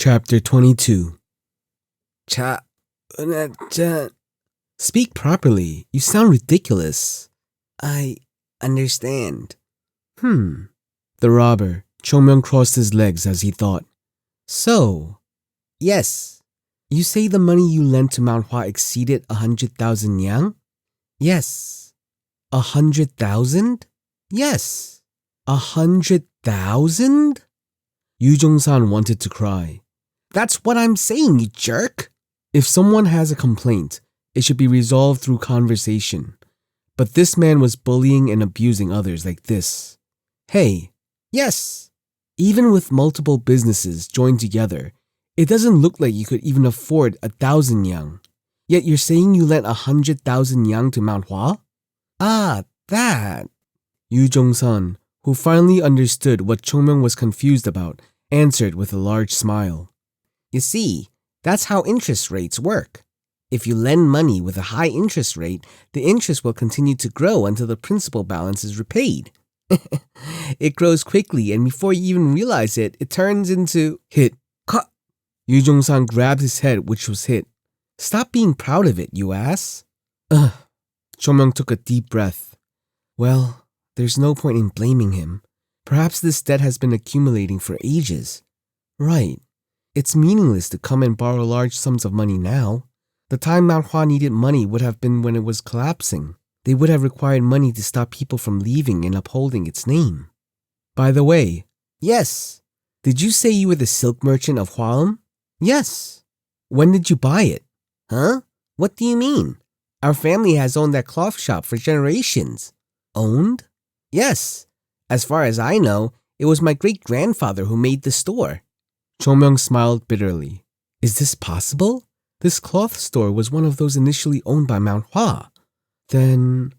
Chapter 22. 자, Speak properly. You sound ridiculous. I understand. The robber, Chongmyung, crossed his legs as he thought. So, Yes, you say the money you lent to Mount Hua exceeded 100,000 yang? yes, 100,000? yes. 100,000? Yu Jong-san wanted to cry. That's what I'm saying, you jerk. If someone has a complaint, it should be resolved through conversation. But this man was bullying and abusing others like this. Hey, Yes, even with multiple businesses joined together, it doesn't look like you could even afford 1,000 yang. Yet you're saying you lent 100,000 yang to Mount Hua? that. Yu Jong-san, who finally understood what Chongmyung was confused about, answered with a large smile. You see, that's how interest rates work. If you lend money with a high interest rate, the interest will continue to grow until the principal balance is repaid. It grows quickly, and before you even realize it, it turns into... Hit. Cut. Yu Jong-san grabbed his head, which was hit. Stop being proud of it, you ass. Chongmyung took a deep breath. Well, there's no point in blaming him. Perhaps this debt has been accumulating for ages. Right. It's meaningless to come and borrow large sums of money now. The time Mount Hua needed money would have been when it was collapsing. They would have required money to stop people from leaving and upholding its name. By the way, Yes, did you say you were the silk merchant of Hwaum? yes. When did you buy it? Huh? What do you mean? Our family has owned that cloth shop for generations. Owned? Yes. As far as I know, it was my great-grandfather who made the store. Chongmyung smiled bitterly. Is this possible? This cloth store was one of those initially owned by Mount Hua. Then,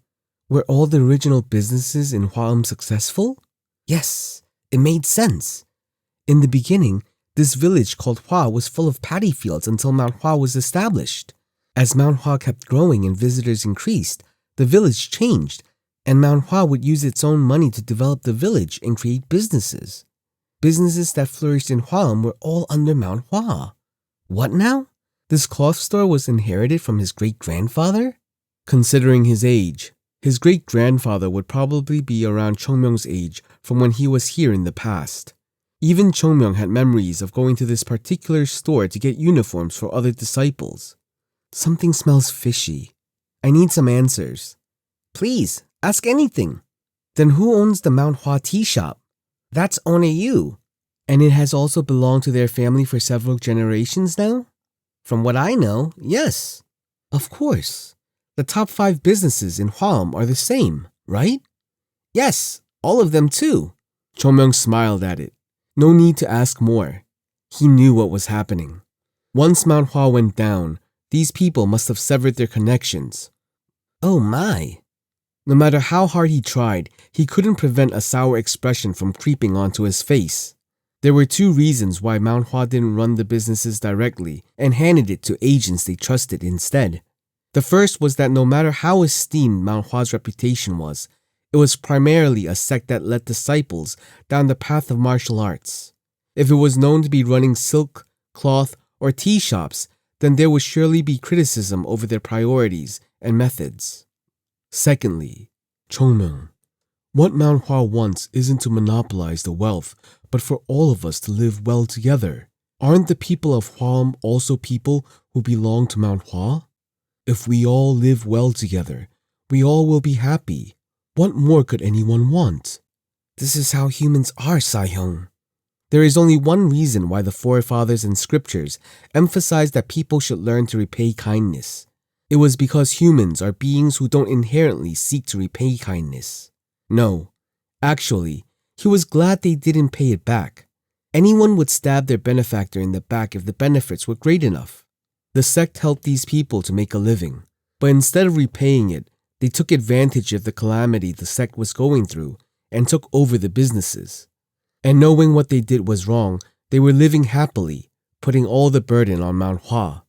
were all the original businesses in Hwaum successful? Yes, it made sense. In the beginning, this village called Hua was full of paddy fields until Mount Hua was established. As Mount Hua kept growing and visitors increased, the village changed, and Mount Hua would use its own money to develop the village and create businesses. Businesses that flourished in Hwaum were all under Mount Hua. What now? This cloth store was inherited from his great-grandfather? Considering his age, his great-grandfather would probably be around Chongmyung's age from when he was here in the past. Even Chongmyung had memories of going to this particular store to get uniforms for other disciples. Something smells fishy. I need some answers. Please, ask anything. Then who owns the Mount Hua tea shop? That's only you. And it has also belonged to their family for several generations now? From what I know, yes. Of course. The top 5 businesses in Hwaum are the same, right? Yes, all of them too. Chongmyung smiled at it. No need to ask more. He knew what was happening. Once Mount Hua went down, these people must have severed their connections. Oh my. No matter how hard he tried, he couldn't prevent a sour expression from creeping onto his face. There were 2 reasons why Mount Hua didn't run the businesses directly and handed it to agents they trusted instead. The first was that no matter how esteemed Mount Hua's reputation was, it was primarily a sect that led disciples down the path of martial arts. If it was known to be running silk, cloth, or tea shops, then there would surely be criticism over their priorities and methods. Secondly, Chongmyung, what Mount Hua wants isn't to monopolize the wealth, but for all of us to live well together. Aren't the people of Hwaum also people who belong to Mount Hua? If we all live well together, we all will be happy. What more could anyone want? This is how humans are, Sai-hyung. There is only one reason why the forefathers and scriptures emphasize that people should learn to repay kindness. It was because humans are beings who don't inherently seek to repay kindness. No, actually, he was glad they didn't pay it back. Anyone would stab their benefactor in the back if the benefits were great enough. The sect helped these people to make a living, but instead of repaying it, they took advantage of the calamity the sect was going through and took over the businesses. And knowing what they did was wrong, they were living happily, putting all the burden on Mount Hua.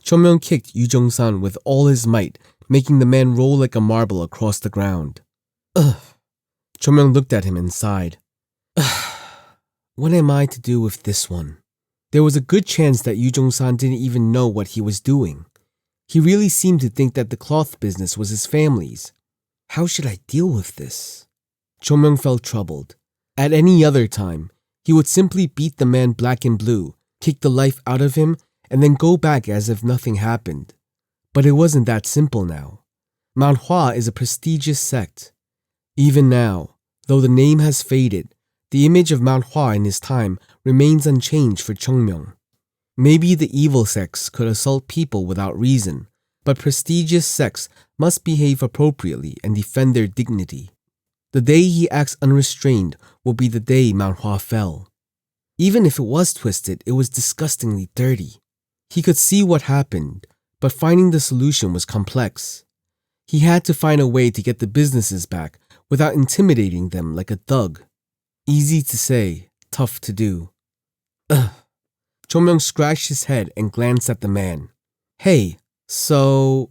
Chongmyung kicked Yu Jong-san with all his might, making the man roll like a marble across the ground. Chongmyung looked at him and sighed. What am I to do with this one? There was a good chance that Yu Jong-san didn't even know what he was doing. He really seemed to think that the cloth business was his family's. How should I deal with this? Chong-myung felt troubled. At any other time, he would simply beat the man black and blue, kick the life out of him, and then go back as if nothing happened. But it wasn't that simple now. Mount Hua is a prestigious sect. Even now, though the name has faded, the image of Mount Hua in his time remains unchanged for Chong-myung. Maybe the evil sects could assault people without reason, but prestigious sects must behave appropriately and defend their dignity. The day he acts unrestrained will be the day Mount Hua fell. Even if it was twisted, it was disgustingly dirty. He could see what happened, but finding the solution was complex. He had to find a way to get the businesses back without intimidating them like a thug. Easy to say, tough to do. Ugh. Chong-myung scratched his head and glanced at the man. Hey, so...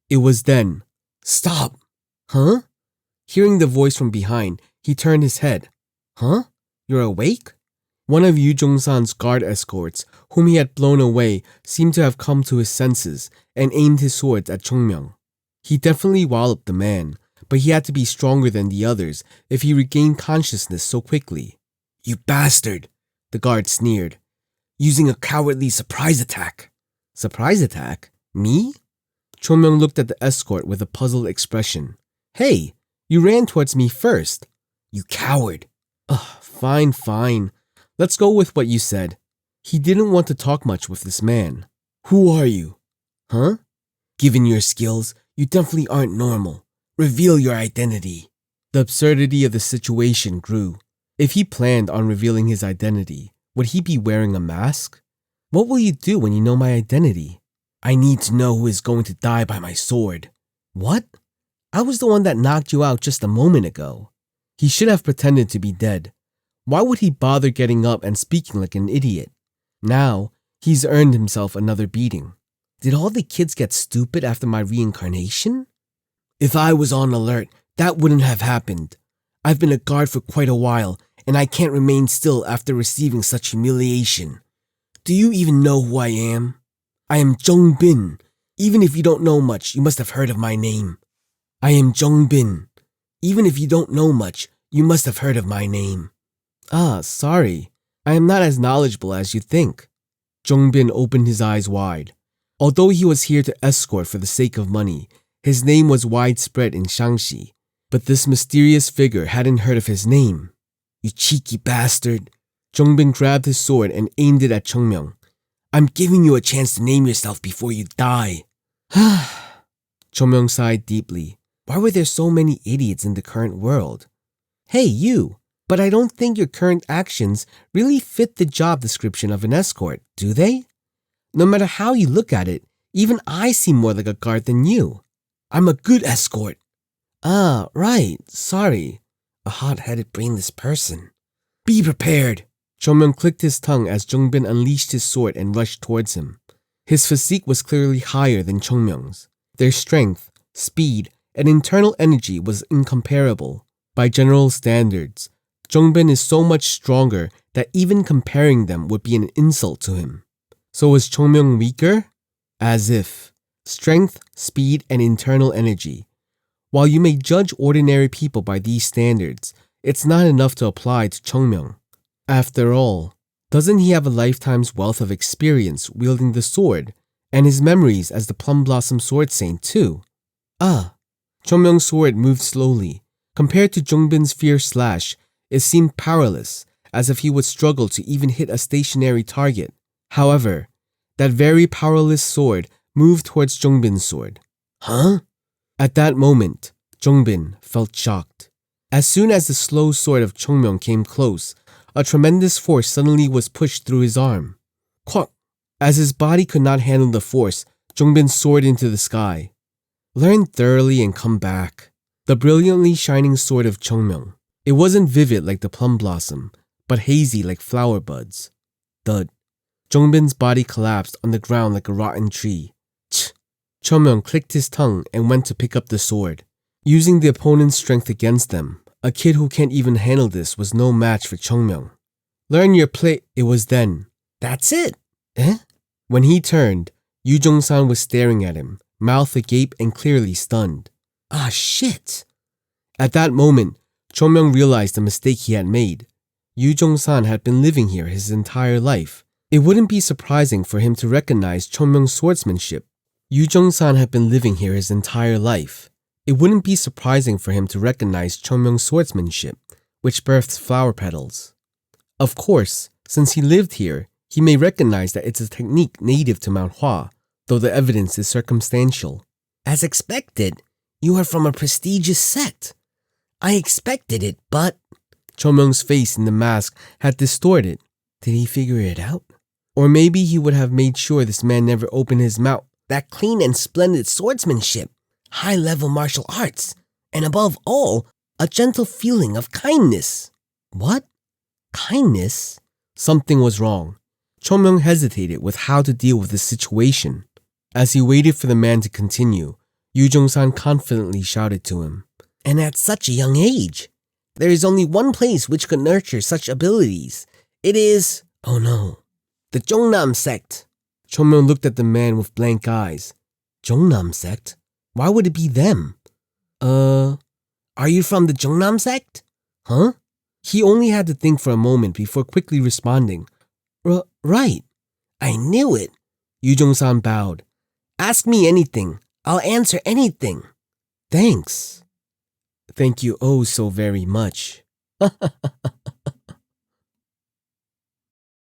It was then. Stop! Huh? Hearing the voice from behind, he turned his head. Huh? You're awake? One of Yu Jong-san's guard escorts, whom he had blown away, seemed to have come to his senses and aimed his swords at Chong-myung. He definitely walloped the man, but he had to be stronger than the others if he regained consciousness so quickly. You bastard, the guard sneered. Using a cowardly surprise attack. Surprise attack? Me? Chong-myung looked at the escort with a puzzled expression. Hey, you ran towards me first. You coward. Ugh, fine. Let's go with what you said. He didn't want to talk much with this man. Who are you? Huh? Given your skills, you definitely aren't normal. Reveal your identity. The absurdity of the situation grew. If he planned on revealing his identity, would he be wearing a mask? What will you do when you know my identity? I need to know who is going to die by my sword. What? I was the one that knocked you out just a moment ago. He should have pretended to be dead. Why would he bother getting up and speaking like an idiot? Now, he's earned himself another beating. Did all the kids get stupid after my reincarnation? If I was on alert, that wouldn't have happened. I've been a guard for quite a while, and I can't remain still after receiving such humiliation. Do you even know who I am? I am Jongbin. Even if you don't know much, you must have heard of my name. I am Jongbin. Even if you don't know much, you must have heard of my name. Ah, sorry. I am not as knowledgeable as you think. Jongbin opened his eyes wide. Although he was here to escort for the sake of money, his name was widespread in Shaanxi. But this mysterious figure hadn't heard of his name. You cheeky bastard. Jongbin grabbed his sword and aimed it at Chong-myung. I'm giving you a chance to name yourself before you die. Chong-myung sighed deeply. Why were there so many idiots in the current world? Hey, you. But I don't think your current actions really fit the job description of an escort, do they? No matter how you look at it, even I seem more like a guard than you. I'm a good escort. Ah, right. Sorry. A hot-headed, brainless person. Be prepared. Chong-myung clicked his tongue as Jongbin unleashed his sword and rushed towards him. His physique was clearly higher than Chong-myung's. Their strength, speed, and internal energy was incomparable. By general standards, Jongbin is so much stronger that even comparing them would be an insult to him. So was Chong-myung weaker? As if. Strength, speed, and internal energy. While you may judge ordinary people by these standards, it's not enough to apply to Chong-myung. After all, doesn't he have a lifetime's wealth of experience wielding the sword, and his memories as the Plum Blossom Sword Saint too? Ah, Chong-myung's sword moved slowly. Compared to Jongbin's fierce slash, it seemed powerless, as if he would struggle to even hit a stationary target. However, that very powerless sword moved towards Jongbin's sword. Huh? At that moment, Jongbin felt shocked. As soon as the slow sword of Chong-myung came close, a tremendous force suddenly was pushed through his arm. Quack! As his body could not handle the force, Jongbin soared into the sky. Learn thoroughly and come back. The brilliantly shining sword of Chong-myung. It wasn't vivid like the plum blossom, but hazy like flower buds. Thud. Jongbin's body collapsed on the ground like a rotten tree. Ch! Chong-myung clicked his tongue and went to pick up the sword. Using the opponent's strength against them, a kid who can't even handle this was no match for Chong-myung. Learn your play. It was then. That's it. Eh? When he turned, Yu Jong-san was staring at him, mouth agape and clearly stunned. Ah, shit. At that moment, Chomyoung realized the mistake he had made. Yu Jong-san had been living here his entire life. It wouldn't be surprising for him to recognize Chomyoung's swordsmanship. Yu Jong-san had been living here his entire life. It wouldn't be surprising for him to recognize Chomyoung's swordsmanship, which births flower petals. Of course, since he lived here, he may recognize that it's a technique native to Mount Hua, though the evidence is circumstantial. As expected, you are from a prestigious sect. I expected it, but... Chomyoung's face in the mask had distorted. Did he figure it out? Or maybe he would have made sure this man never opened his mouth. That clean and splendid swordsmanship, high-level martial arts, and above all, a gentle feeling of kindness. What? Kindness? Something was wrong. Chomyoung hesitated with how to deal with the situation. As he waited for the man to continue, Yu Jong-san confidently shouted to him. And at such a young age, there is only one place which could nurture such abilities. It is, oh no, the Jongnam sect. Chomyoung looked at the man with blank eyes. Jongnam sect? Why would it be them? Are you from the Jongnam sect? Huh? He only had to think for a moment before quickly responding. Right. I knew it. Yu Jong-san bowed. Ask me anything. I'll answer anything. Thanks. Thank you oh so very much.